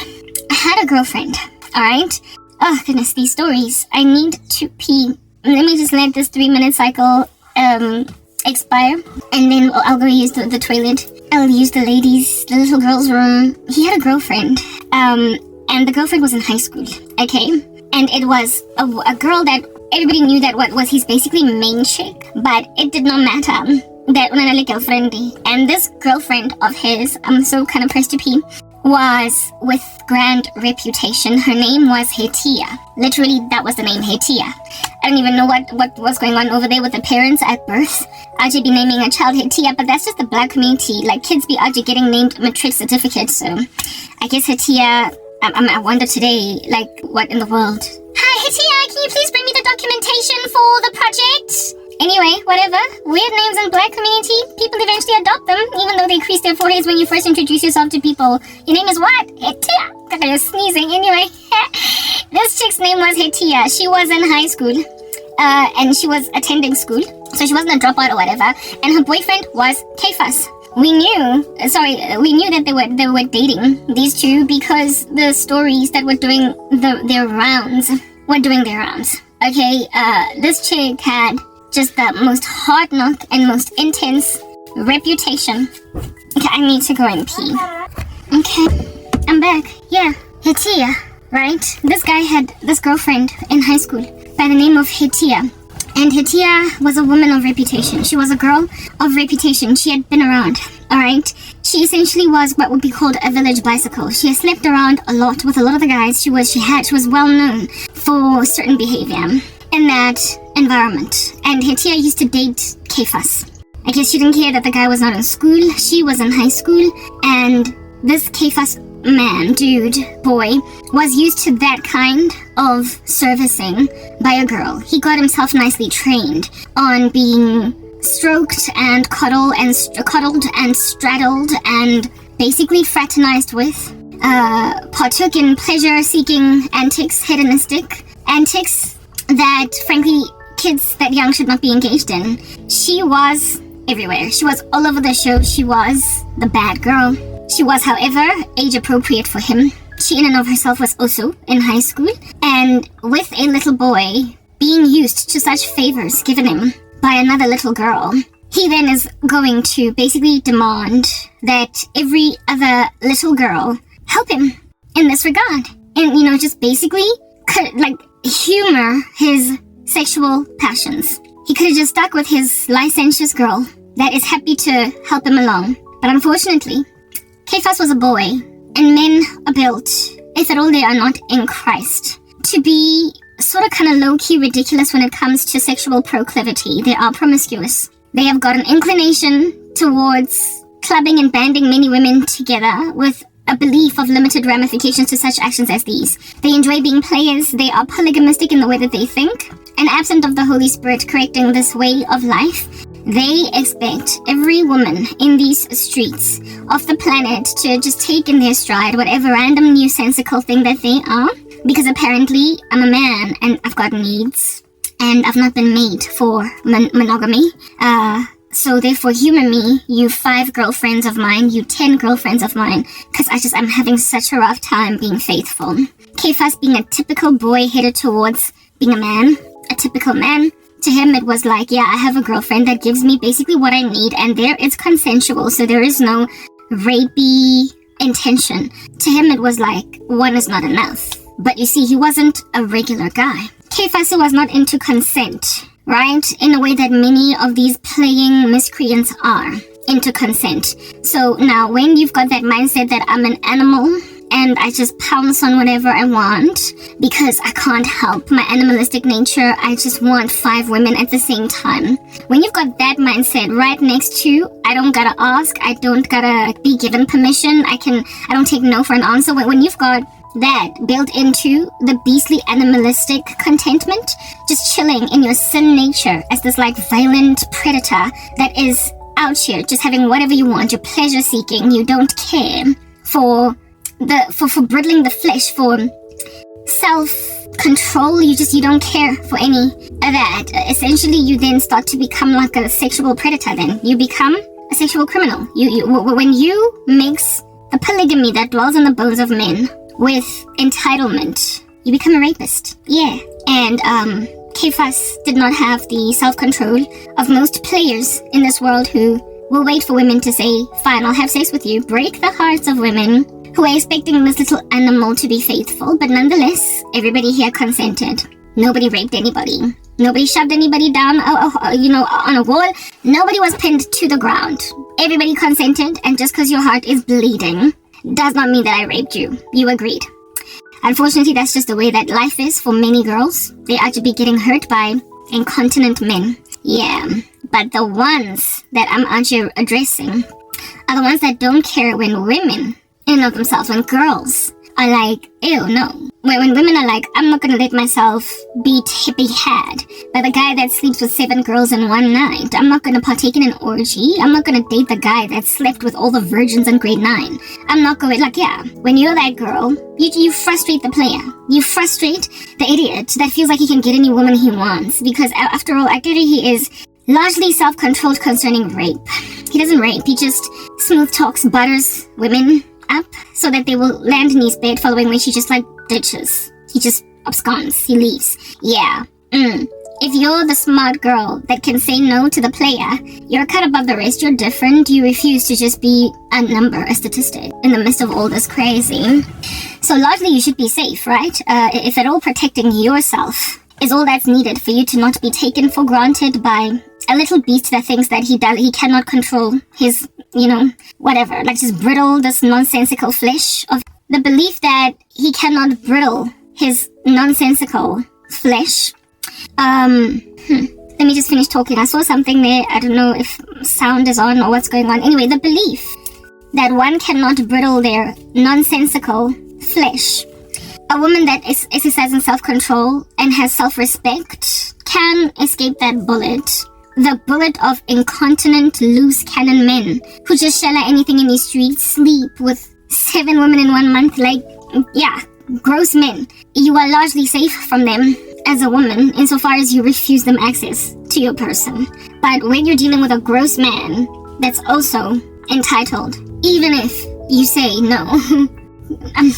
[SPEAKER 1] had a girlfriend. Alright? Oh, goodness, these stories. I need to pee. Let me just let this 3-minute cycle expire. And then I'll go use the toilet. I'll use the little girl's room. He had a girlfriend. And the girlfriend was in high school. Okay? And it was a girl that everybody knew that was his basically main chick, but it did not matter that unanale girlfriend. And this girlfriend of his, I'm so kind of pressed to pee, was with grand reputation. Her name was Hetia. Literally, that was the name, Hetia. I don't even know what was going on over there with the parents at birth. I'd be naming a child Hetia, but that's just the black community. Like, kids be out getting named matric certificates, so I guess Hetia, I wonder today, like, what in the world? Hi, Hetia, can you please bring me the documentation for the project? Anyway, whatever. Weird names in black community. People eventually adopt them, even though they crease their foreheads when you first introduce yourself to people. Your name is what? Hetia. God, I was sneezing. Anyway, this chick's name was Hetia. She was in high school, and she was attending school, so she wasn't a dropout or whatever. And her boyfriend was K-Fuss. We knew that they were dating, these two, because the stories that were doing their rounds were doing their rounds. Okay, this chick had just the most hard knock and most intense reputation. Okay, I need to go and pee. Okay, I'm back. Yeah, Hetia, right? This guy had this girlfriend in high school by the name of Hetia. And Hetia was a woman of reputation. She was a girl of reputation. She had been around, alright? She essentially was what would be called a village bicycle. She had slept around a lot with a lot of the guys. She was well known for certain behavior in that environment. And Hetia used to date K-Fuss. I guess she didn't care that the guy was not in school. She was in high school. And this K-Fuss man, dude, boy, was used to that kind of servicing by a girl. He got himself nicely trained on being stroked and cuddled and straddled and basically fraternized with, partook in pleasure-seeking antics, hedonistic antics that, frankly, kids that young should not be engaged in. She was everywhere. She was all over the show. She was the bad girl. She was, however, age-appropriate for him. She in and of herself was also in high school, and with a little boy being used to such favors given him by another little girl, he then is going to basically demand that every other little girl help him in this regard. And, just basically, humor his sexual passions. He could have just stuck with his licentious girl that is happy to help him along. But unfortunately, K-Fuss was a boy, and men are built, if at all they are not in Christ, to be sort of kind of low-key ridiculous when it comes to sexual proclivity. They are promiscuous. They have got an inclination towards clubbing and banding many women together with a belief of limited ramifications to such actions as these. They enjoy being players. They are polygamistic in the way that they think, and absent of the Holy Spirit correcting this way of life, they expect every woman in these streets of the planet to just take in their stride whatever random nonsensical thing that they are, because apparently I'm a man and I've got needs and I've not been made for monogamy. So therefore humor me, you 5 girlfriends of mine, you 10 girlfriends of mine, because I'm having such a rough time being faithful. K-Fuss being a typical boy headed towards being a man, a typical man. To him, it was like, yeah, I have a girlfriend that gives me basically what I need, and there it's consensual, so there is no rapey, intention. To him, it was like, one is not enough. But you see, he wasn't a regular guy. Kefasu was not into consent, right? In a way that many of these playing miscreants are into consent. So now when you've got that mindset that I'm an animal and I just pounce on whatever I want because I can't help my animalistic nature, I just want 5 women at the same time. When you've got that mindset right next to, I don't gotta ask, I don't gotta be given permission, I don't take no for an answer. When you've got that built into the beastly animalistic contentment, just chilling in your sin nature as this like violent predator that is out here just having whatever you want, you're pleasure seeking, you don't care for brittling the flesh, for self-control, you don't care for any of that. Essentially, you then start to become like a sexual predator. Then you become a sexual criminal. When you mix the polygamy that dwells in the bones of men with entitlement, you become a rapist. Yeah. And Kefas did not have the self-control of most players in this world who will wait for women to say, fine, I'll have sex with you, break the hearts of women who are expecting this little animal to be faithful, but nonetheless, everybody here consented. Nobody raped anybody. Nobody shoved anybody down, on a wall. Nobody was pinned to the ground. Everybody consented, and just because your heart is bleeding does not mean that I raped you. You agreed. Unfortunately, that's just the way that life is for many girls. They are to be getting hurt by incontinent men. Yeah, but the ones that I'm actually addressing are the ones that don't care when women in and of themselves, when girls are like, ew, no. When women are like, I'm not gonna let myself be had by the guy that sleeps with 7 girls in one night. I'm not gonna partake in an orgy. I'm not gonna date the guy that slept with all the virgins in grade 9. I'm not going, when you're that girl, you frustrate the player. You frustrate the idiot that feels like he can get any woman he wants, because after all, actually he is largely self-controlled concerning rape. He doesn't rape, he just smooth talks, butters women up so that they will land in his bed, following which he just ditches. He just absconds. He leaves. Yeah. If you're the smart girl that can say no to the player, you're cut above the rest, you're different, you refuse to just be a number, a statistic in the midst of all this crazy. So largely you should be safe, right? If at all, protecting yourself is all that's needed for you to not be taken for granted by a little beast that thinks that he cannot control his, whatever, just brittle this nonsensical flesh of the belief that he cannot brittle his nonsensical flesh. Let me just finish talking. I saw something there. I don't know if sound is on or what's going on. Anyway, the belief that one cannot brittle their nonsensical flesh. A woman that is exercising self-control and has self-respect can escape that bullet. The bullet of incontinent, loose cannon men who just shell out anything in the streets, sleep with 7 women in 1 month, gross men. You are largely safe from them as a woman insofar as you refuse them access to your person. But when you're dealing with a gross man that's also entitled, even if you say no,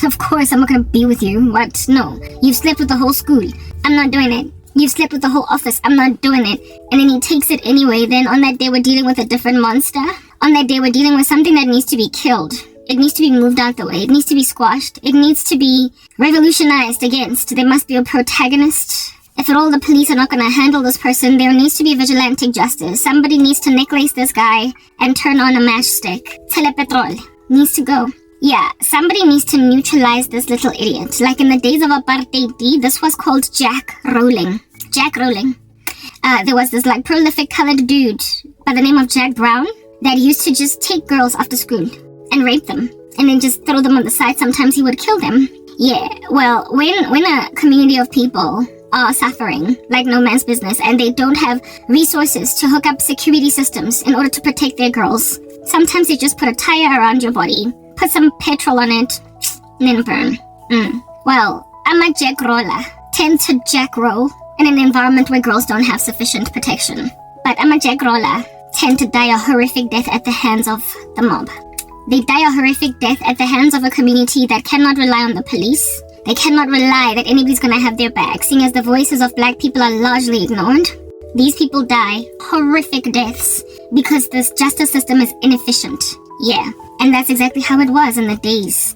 [SPEAKER 1] of course I'm not gonna be with you. What? No. You've slept with the whole school. I'm not doing it. You've slept with the whole office. I'm not doing it. And then he takes it anyway. Then on that day we're dealing with a different monster. On that day we're dealing with something that needs to be killed. It needs to be moved out the way. It needs to be squashed. It needs to be revolutionized against. There must be a protagonist. If at all the police are not going to handle this person, there needs to be vigilante justice. Somebody needs to necklace this guy and turn on a matchstick. Telepetrol needs to go. Yeah, somebody needs to neutralize this little idiot. Like in the days of apartheid, this was called Jack Rowling. Jack Rowling. There was this prolific colored dude by the name of Jack Brown that used to just take girls after school and rape them and then just throw them on the side. Sometimes he would kill them. Yeah, well, when a community of people are suffering like no man's business and they don't have resources to hook up security systems in order to protect their girls, sometimes they just put a tire around your body, put some petrol on it, and then burn. Well, I'm a Jack Roller. Tend to Jack roll in an environment where girls don't have sufficient protection. But I'm a Jack Roller. Tend to die a horrific death at the hands of the mob. They die a horrific death at the hands of a community that cannot rely on the police. They cannot rely that anybody's gonna have their back, seeing as the voices of black people are largely ignored. These people die horrific deaths because this justice system is inefficient. Yeah, And that's exactly how it was in the days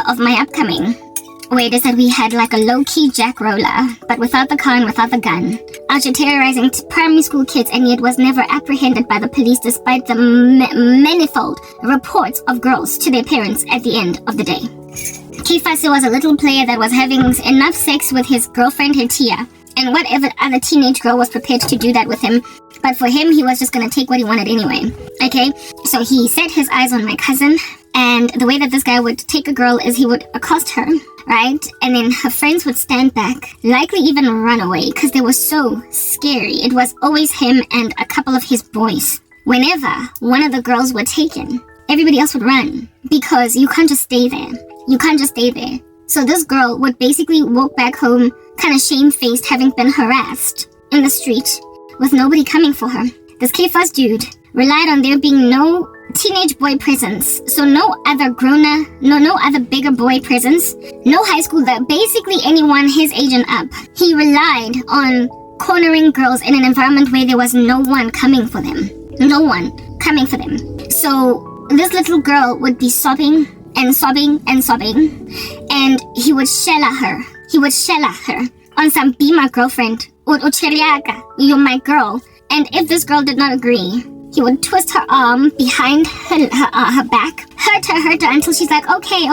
[SPEAKER 1] of my upcoming, where it is that we had like a low-key jack roller, but without the car and without the gun, out here terrorizing primary school kids, and yet was never apprehended by the police despite the manifold reports of girls to their parents at the end of the day. Kefasi was a little player that was having enough sex with his girlfriend Hetia, and whatever other teenage girl was prepared to do that with him, but for him, he was just gonna take what he wanted anyway, okay? So he set his eyes on my cousin, and the way that this guy would take a girl is he would accost her, right? And then her friends would stand back, likely even run away, because they were so scary. It was always him and a couple of his boys. Whenever one of the girls were taken, everybody else would run, because you can't just stay there. You can't just stay there. So this girl would basically walk back home, kind of shamefaced, having been harassed in the street, with nobody coming for her. This K-Fast dude relied on there being no teenage boy presence, so no other no other bigger boy presence, no high school, basically anyone his age and up. He relied on cornering girls in an environment where there was no one coming for them. No one coming for them. So this little girl would be sobbing and sobbing and sobbing, and he would shella her. He would shella her on some be my girlfriend, or you're my girl. And if this girl did not agree, he would twist her arm behind her back, hurt her until she's like, okay.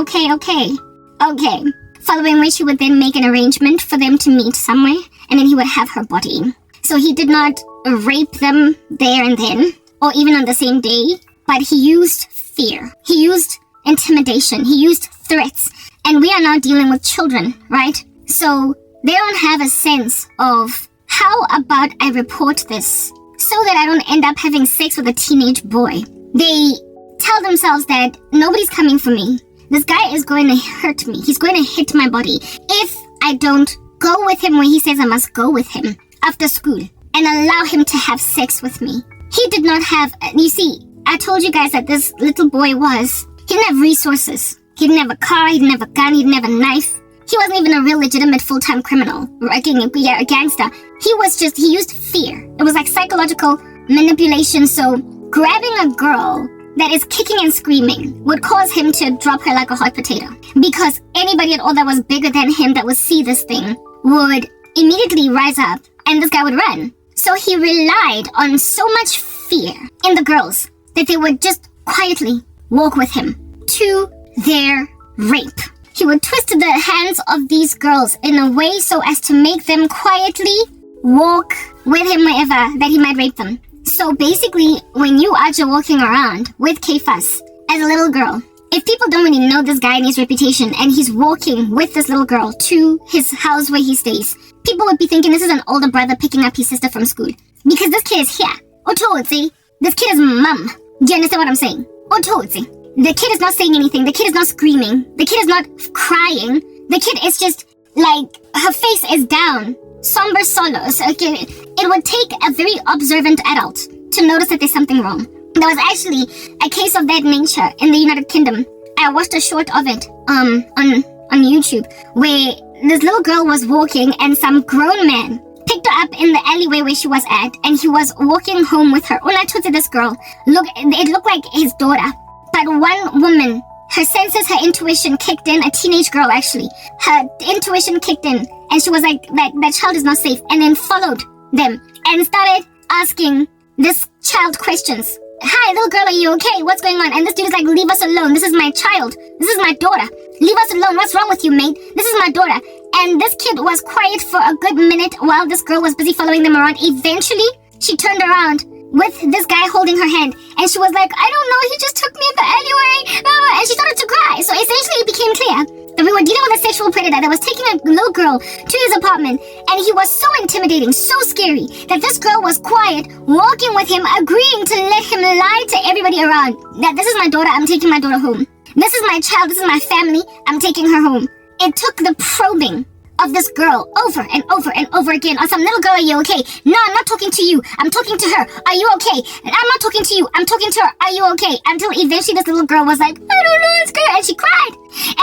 [SPEAKER 1] Following which he would then make an arrangement for them to meet somewhere, and then he would have her body. So he did not rape them there and then, or even on the same day, but he used fear. He used intimidation. He used threats. And we are now dealing with children, right? So they don't have a sense of, how about I report this so that I don't end up having sex with a teenage boy? They tell themselves that nobody's coming for me. This guy is going to hurt me. He's going to hit my body if I don't go with him where he says I must go with him after school and allow him to have sex with me. He did not have, you see, I told you guys that this little boy he didn't have resources. He didn't have a car, he didn't have a gun, he didn't have a knife. He wasn't even a real legitimate full-time criminal, a gangster. He used fear. It was like psychological manipulation. So grabbing a girl that is kicking and screaming would cause him to drop her like a hot potato. Because anybody at all that was bigger than him that would see this thing would immediately rise up and this guy would run. So he relied on so much fear in the girls that they would just quietly walk with him to their rape. He would twist the hands of these girls in a way so as to make them quietly walk with him wherever that he might rape them. So basically, when you are just walking around with Kefas as a little girl, if people don't really know this guy and his reputation, and he's walking with this little girl to his house where he stays, people would be thinking this is an older brother picking up his sister from school. Because this kid is here. Ototsi. This kid is mum. Do you understand what I'm saying? Ototsi. The kid is not saying anything. The kid is not screaming. The kid is not crying. The kid is just like, her face is down. Somber solos. Okay. It would take a very observant adult to notice that there's something wrong. There was actually a case of that nature in the United Kingdom. I watched a short of it on YouTube where this little girl was walking and some grown man picked her up in the alleyway where she was at, and he was walking home with her. When I told this girl, it looked like his daughter. But one woman, her senses, her intuition kicked in, a teenage girl actually. Her intuition kicked in, and she was like, that child is not safe, and then followed them and started asking this child questions. Hi, little girl, are you okay? What's going on? And this dude is like, leave us alone. This is my child. This is my daughter. Leave us alone. What's wrong with you, mate? This is my daughter. And this kid was quiet for a good minute while this girl was busy following them around. Eventually, she turned around with this guy holding her hand, and she was like, I don't know, he just took me in the alleyway, and she started to cry. So essentially it became clear that we were dealing with a sexual predator that was taking a little girl to his apartment, and he was so intimidating, so scary, that this girl was quiet, walking with him, agreeing to let him lie to everybody around that this is my daughter, I'm taking my daughter home. This is my child, this is my family, I'm taking her home. It took the probing of this girl over and over and over again on some little girl, are you okay? No, I'm not talking to you. I'm talking to her. Are you okay? And I'm not talking to you. I'm talking to her. Are you okay? Until eventually this little girl was like, I don't know, I'm scared. And she cried.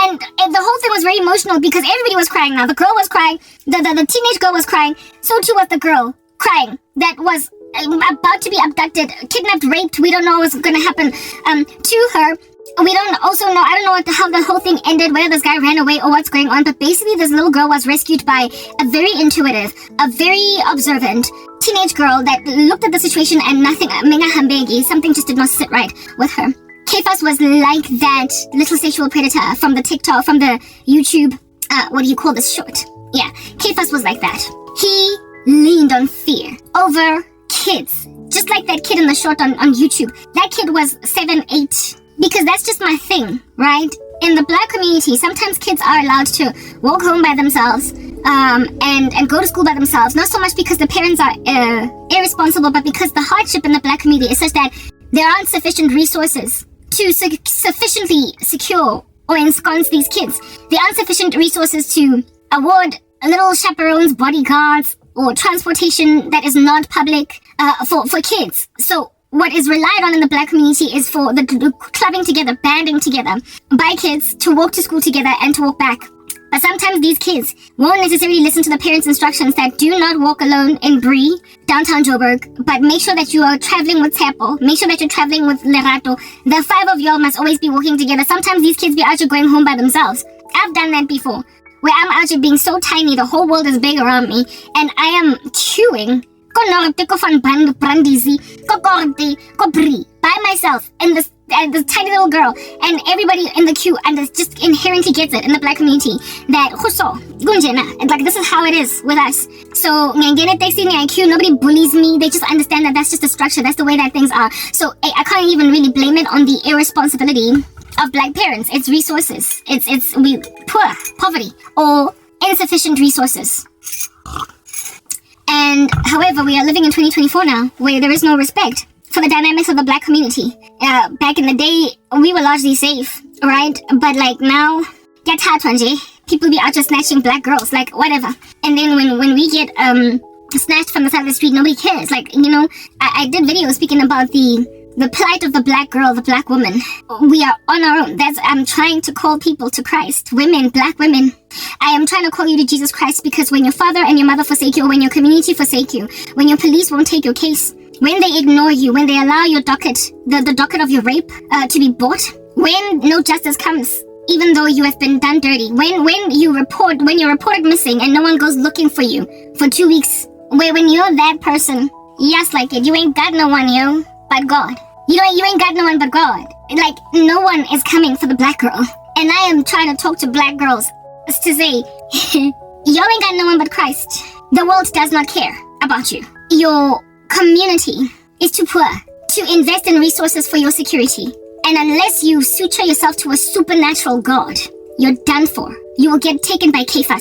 [SPEAKER 1] And the whole thing was very emotional because everybody was crying now. The girl was crying. The teenage girl was crying. So too was the girl crying that was about to be abducted, kidnapped, raped. We don't know what's going to happen to her. We don't also know, I don't know how the whole thing ended, whether this guy ran away or what's going on, but basically this little girl was rescued by a very intuitive, a very observant teenage girl that looked at the situation and nothing, something just did not sit right with her. Kefas was like that little sexual predator from the TikTok, from the YouTube, what do you call this short? Yeah, Kefas was like that. He leaned on fear over kids. Just like that kid in the short on YouTube. That kid was 7, 8. Because that's just my thing, right? In the black community, sometimes kids are allowed to walk home by themselves and go to school by themselves. Not so much because the parents are irresponsible, but because the hardship in the black community is such that there aren't sufficient resources to sufficiently secure or ensconce these kids. There aren't sufficient resources to award little chaperones, bodyguards, or transportation that is not public for kids. So what is relied on in the black community is for the clubbing together, banding together by kids to walk to school together and to walk back. But sometimes these kids won't necessarily listen to the parents' instructions that do not walk alone in Bree, downtown Joburg, but make sure that you are traveling with Tepo, make sure that you're traveling with Lerato. The 5 of y'all must always be walking together. Sometimes these kids be out here going home by themselves. I've done that before, where I'm out here being so tiny, the whole world is big around me, and I am chewing by myself in this tiny little girl, and everybody in the queue and just inherently gets it in the black community that like this is how it is with us. So nobody bullies me. They just understand that that's just the structure, that's the way that things are. So I can't even really blame it on the irresponsibility of black parents. It's resources. It's poverty or insufficient resources. And however, we are living in 2024 now, where there is no respect for the dynamics of the black community. Back in the day, we were largely safe, right? But like now, people be out just snatching black girls, like whatever. And then when we get snatched from the side of the street, nobody cares. Like, I did videos speaking about the plight of the black girl, the black woman. We are on our own. I'm trying to call people to Christ. Women, black women. I am trying to call you to Jesus Christ, because when your father and your mother forsake you, or when your community forsake you, when your police won't take your case, when they ignore you, when they allow your docket, the docket of your rape to be bought, when no justice comes, even though you have been done dirty, when you're reported missing and no one goes looking for you for 2 weeks, when you're that person, yes, like it, you ain't got no one, but God. You ain't got no one but God. Like, no one is coming for the black girl. And I am trying to talk to black girls to say, y'all ain't got no one but Christ. The world does not care about you. Your community is too poor to invest in resources for your security. And unless you suture yourself to a supernatural God, you're done for. You will get taken by Kefas.